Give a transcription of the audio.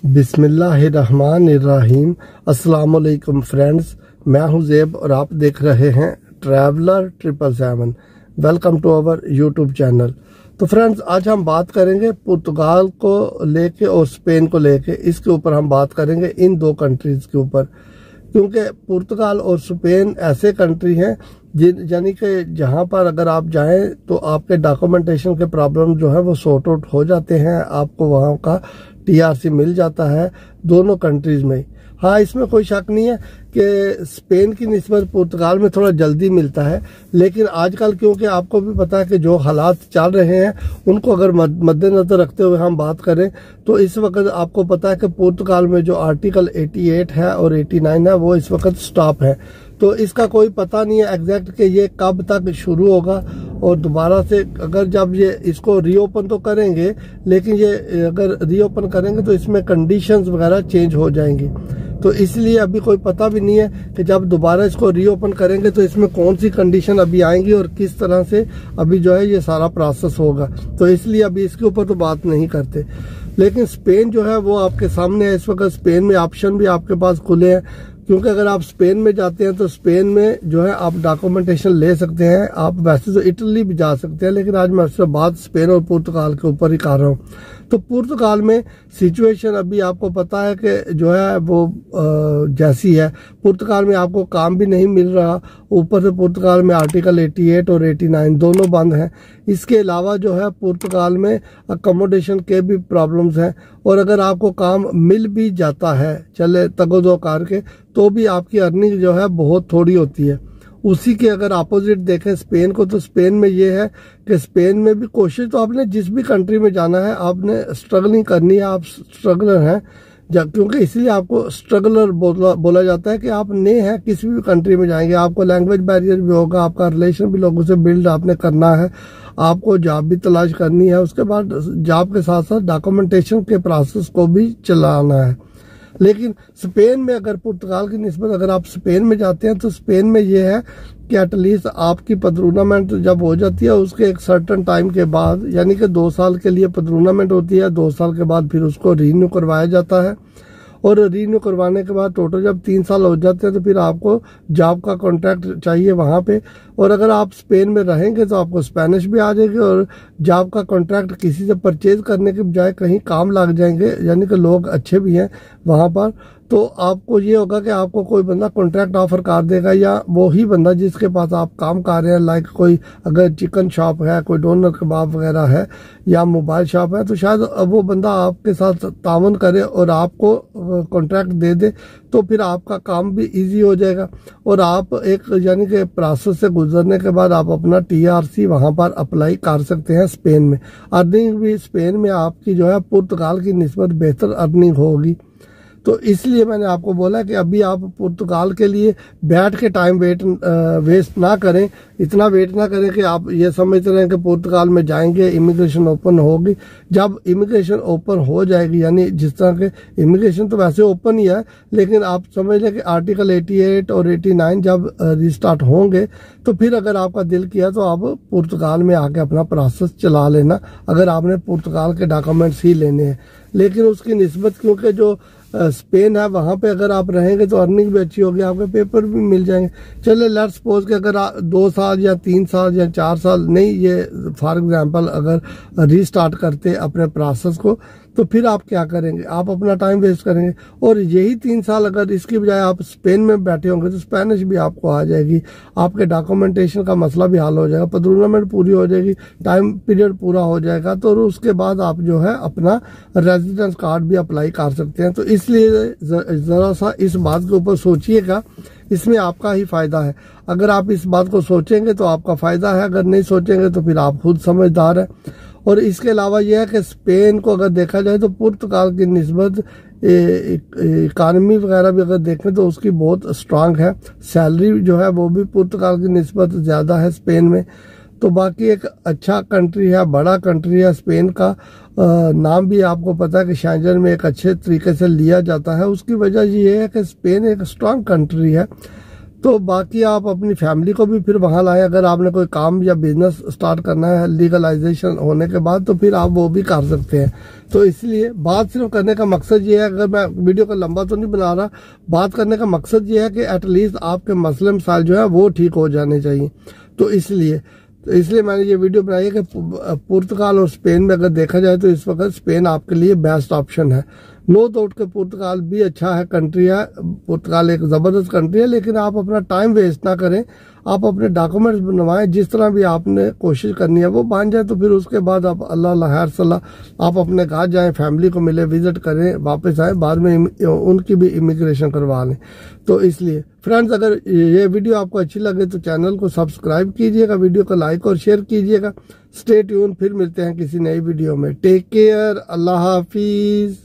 बिस्मिल्लाहिर्रहमानिर्रहीम। अस्सलाम वालेकुम फ्रेंड्स, मैं हूं ज़ेब और आप देख रहे हैं traveller 777। Welcome to our YouTube channel. तो फ्रेंड्स, आज हम बात करेंगे पुर्तगाल को लेके और स्पेन को लेके। इसके ऊपर हम बात करेंगे इन दो कंट्रीज़ के ऊपर, क्योंकि पुर्तगाल और स्पेन ऐसे कंट्री हैं यानी कि जहां पर अगर आप जाएं तो आपके डॉक्यूमेंटेशन के प्रॉब्लम जो है वो सॉर्ट आउट हो जाते हैं, आपको वहां का टीआरसी मिल जाता है दोनों कंट्रीज में। हाँ, इसमें कोई शक नहीं है कि स्पेन की निस्बत पुर्तगाल में थोड़ा जल्दी मिलता है, लेकिन आजकल क्योंकि आपको भी पता है कि जो हालात चल रहे हैं उनको अगर मद्देनजर रखते हुए हम बात करें तो इस वक्त आपको पता है कि पुर्तगाल में जो आर्टिकल 88 है और 89 है वो इस वक्त स्टॉप है। तो इसका कोई पता नहीं है एग्जैक्ट कि ये कब तक शुरू होगा और दोबारा से अगर जब ये इसको रीओपन तो करेंगे, लेकिन ये अगर रीओपन करेंगे तो इसमें कंडीशंस वगैरह चेंज हो जाएंगी। तो इसलिए अभी कोई पता भी नहीं है कि जब दोबारा इसको रीओपन करेंगे तो इसमें कौन सी कंडीशन अभी आएंगी और किस तरह से अभी जो है ये सारा प्रोसेस होगा। तो इसलिए अभी इसके ऊपर तो बात नहीं करते। लेकिन स्पेन जो है वो आपके सामने है। इस वक्त स्पेन में ऑप्शन भी आपके पास खुले हैं, क्योंकि अगर आप स्पेन में जाते हैं तो स्पेन में जो है आप डॉक्यूमेंटेशन ले सकते हैं। आप वैसे तो इटली भी जा सकते हैं, लेकिन आज मैं सिर्फ बात स्पेन और पुर्तगाल के ऊपर ही कर रहा हूँ। तो पुर्तगाल में सिचुएशन अभी आपको पता है कि जो है वो जैसी है। पुर्तगाल में आपको काम भी नहीं मिल रहा, ऊपर से पुर्तगाल में आर्टिकल 88 और 89 दोनों बंद हैं। इसके अलावा जो है पुर्तगाल में अकोमोडेशन के भी प्रॉब्लम्स हैं, और अगर आपको काम मिल भी जाता है चले तगोदो कार के, तो भी आपकी अर्निंग जो है बहुत थोड़ी होती है। उसी के अगर अपोजिट देखें स्पेन को, तो स्पेन में ये है कि स्पेन में भी कोशिश तो आपने जिस भी कंट्री में जाना है आपने स्ट्रगलिंग करनी है। आप स्ट्रगलर हैं, क्योंकि इसलिए आपको स्ट्रगलर बोला जाता है कि आप नए हैं, किसी भी कंट्री में जाएंगे आपको लैंग्वेज बैरियर भी होगा, आपका रिलेशन भी लोगों से बिल्ड आपने करना है, आपको जॉब भी तलाश करनी है, उसके बाद जॉब के साथ साथ डॉक्यूमेंटेशन के प्रोसेस को भी चलाना है। लेकिन स्पेन में अगर पुर्तगाल की निस्बत अगर आप स्पेन में जाते हैं तो स्पेन में ये है कि एटलीस्ट आपकी पदरूनामेंट जब हो जाती है उसके एक सर्टन टाइम के बाद, यानी कि 2 साल के लिए पदरूनामेंट होती है, 2 साल के बाद फिर उसको रीन्यू करवाया जाता है, और रीन्यू करवाने के बाद टोटल जब 3 साल हो जाते हैं तो फिर आपको जॉब का कॉन्ट्रैक्ट चाहिए वहाँ पे। और अगर आप स्पेन में रहेंगे तो आपको स्पेनिश भी आ जाएगी और जॉब का कॉन्ट्रैक्ट किसी से परचेज करने के बजाय कहीं काम लग जाएंगे, यानी कि लोग अच्छे भी हैं वहाँ पर। तो आपको ये होगा कि आपको कोई बंदा कॉन्ट्रैक्ट ऑफर कर देगा, या वो ही बंदा जिसके पास आप काम कर रहे हैं, लाइक कोई अगर चिकन शॉप है, कोई डोनर कबाब वगैरह है, या मोबाइल शॉप है, तो शायद वो बंदा आपके साथ तावन करे और आपको कॉन्ट्रैक्ट दे दे, तो फिर आपका काम भी इजी हो जाएगा। और आप एक यानी कि प्रोसेस से गुजरने के बाद आप अपना टीआरसी वहां पर अप्लाई कर सकते हैं स्पेन में। अर्निंग भी स्पेन में आपकी जो है पुर्तगाल की निस्बत बेहतर अर्निंग होगी। तो इसलिए मैंने आपको बोला कि अभी आप पुर्तगाल के लिए बैठ के टाइम वेस्ट ना करें, इतना वेट ना करें कि आप ये समझते रहें कि पुर्तगाल में जाएंगे इमिग्रेशन ओपन होगी। जब इमिग्रेशन ओपन हो जाएगी, यानी जिस तरह के इमिग्रेशन तो वैसे ओपन ही है, लेकिन आप समझ लें कि आर्टिकल 88 और 89 जब रिस्टार्ट होंगे तो फिर अगर आपका दिल किया तो आप पुर्तगाल में आके अपना प्रोसेस चला लेना, अगर आपने पुर्तगाल के डॉक्यूमेंट्स ही लेने हैं। लेकिन उसकी निस्बत क्योंकि जो स्पेन है वहां पे अगर आप रहेंगे तो अर्निंग भी अच्छी होगी, आपके पेपर भी मिल जाएंगे। चले लेट्स सपोज कि अगर 2 साल या 3 साल या 4 साल नहीं, ये फॉर एग्जांपल अगर रीस्टार्ट करते अपने प्रोसेस को, तो फिर आप क्या करेंगे? आप अपना टाइम वेस्ट करेंगे। और यही 3 साल अगर इसकी बजाय आप स्पेन में बैठे होंगे तो स्पेनिश भी आपको आ जाएगी, आपके डॉक्यूमेंटेशन का मसला भी हल हो जाएगा, पदरूनामेंट पूरी हो जाएगी, टाइम पीरियड पूरा हो जाएगा, तो उसके बाद आप जो है अपना रेजिडेंस कार्ड भी अप्लाई कर सकते हैं। तो इसलिए जरा सा इस बात के ऊपर सोचिएगा, इसमें आपका ही फायदा है। अगर आप इस बात को सोचेंगे तो आपका फायदा है, अगर नहीं सोचेंगे तो फिर आप खुद समझदार है। और इसके अलावा यह है कि स्पेन को अगर देखा जाए तो पुर्तगाल की निस्बत इकानमी वगैरह भी अगर देखें तो उसकी बहुत स्ट्रांग है, सैलरी जो है वो भी पुर्तगाल की निस्बत ज़्यादा है स्पेन में। तो बाकी एक अच्छा कंट्री है, बड़ा कंट्री है। स्पेन का नाम भी आपको पता है कि शेंजन में एक अच्छे तरीके से लिया जाता है। उसकी वजह ये है कि स्पेन एक स्ट्रांग कंट्री है। तो बाकी आप अपनी फैमिली को भी फिर वहां लाएं। अगर आपने कोई काम या बिजनेस स्टार्ट करना है लीगलाइजेशन होने के बाद, तो फिर आप वो भी कर सकते हैं। तो इसलिए बात सिर्फ करने का मकसद ये है, अगर मैं वीडियो को लंबा तो नहीं बना रहा, बात करने का मकसद ये है कि एटलीस्ट आपके मसले मसाइल जो है वो ठीक हो जाने चाहिए। तो इसलिए मैंने ये वीडियो बनाई है कि पुर्तगाल और स्पेन में अगर देखा जाए तो इस वक्त स्पेन आपके लिए बेस्ट ऑप्शन है। नो डाउट के पुर्तगाल भी अच्छा है, कंट्री है, पुर्तगाल एक ज़बरदस्त कंट्री है, लेकिन आप अपना टाइम वेस्ट ना करें, आप अपने डॉक्यूमेंट्स बनवाएं, जिस तरह भी आपने कोशिश करनी है वो बन जाए। तो फिर उसके बाद आप अल्लाह खैर सलाह आप अपने घर जाएं, फैमिली को मिले, विजिट करें, वापस आए, बाद में उनकी भी इमिग्रेशन करवा लें। तो इसलिए फ्रेंड्स, अगर ये वीडियो आपको अच्छी लगे तो चैनल को सब्सक्राइब कीजिएगा, वीडियो को लाइक और शेयर कीजिएगा। स्टे ट्यून, फिर मिलते हैं किसी नई वीडियो में। टेक केयर, अल्लाह हाफिज।